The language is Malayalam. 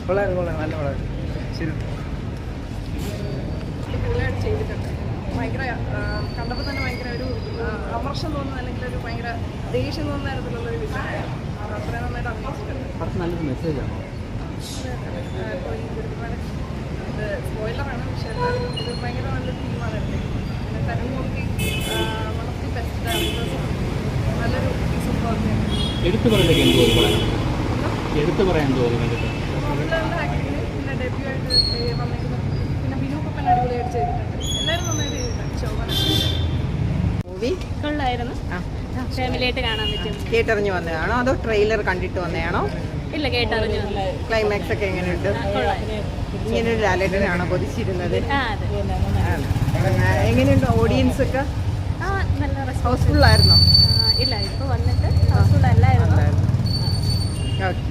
നല്ല വളരെ ശരി. അടിപൊളിയായിട്ട് ചെയ്തിട്ടുണ്ട്. ഭയങ്കര കണ്ടപ്പോൾ തന്നെ ഭയങ്കര ഒരു അമർഷം തോന്നുന്ന അല്ലെങ്കിൽ ഒരു ഭയങ്കര ദേഷ്യം തോന്നുന്ന തരത്തിലുള്ള ഒരു വിഷയം അത്രയും നന്നായിട്ട് അഭിനയിച്ചിട്ടുണ്ട്. നല്ലൊരു മെസ്സേജാണ്. ഇപ്പോൾ ഈ ഗുരുകുമാരൻ ഇത് സ്പോയിലറാണ്, പക്ഷേ ഇത് ഭയങ്കര നല്ലൊരു തീമാണ് എടുത്തേക്കുന്നത്. പിന്നെ Tarun Murthy one of the best ആക്ടേഴ്സാണ്. നല്ലൊരു പീസ് ഓഫ് വർക്കാണ്. എടുത്തു പറയാൻ തോന്നുന്നു മോഹൻലാലിൻ്റെ ആക്ടിങ്ങിന് പിന്നെ ഡെബ്യൂ ആയിട്ട് വന്നിരിക്കുന്നത് പിന്നെ ബിനു പപ്പൻ അടിപൊളിയായിട്ട് ചെയ്തിട്ടുണ്ട്. എല്ലാവരും നന്നായിട്ട് ചെയ്തിട്ടുണ്ട്. ശോഭന മൂവി കൊള്ളായിരുന്നു. ഫാമിലിയായിട്ട് കാണാൻ പറ്റും. കേട്ടറിഞ്ഞു വന്നതാണോ അതോ ട്രെയിലർ കണ്ടിട്ട് വന്നതാണോ? ഇല്ല, കേട്ടറിഞ്ഞു. ക്ലൈമാക്സ് ഒക്കെ എങ്ങനെയുണ്ട്? ഇങ്ങനൊരു ലാലേട്ടനാണോ കൊതിച്ചിരുന്നത്? എങ്ങനെയുണ്ട് ഓഡിയൻസ് ഒക്കെ? നല്ല ഹൗസ്ഫുൾ ആയിരുന്നോ? ഇല്ല, ഇപ്പോൾ വന്നിട്ട് ഹൗസ്ഫുൾ അല്ലായിരുന്നു. ഓക്കെ.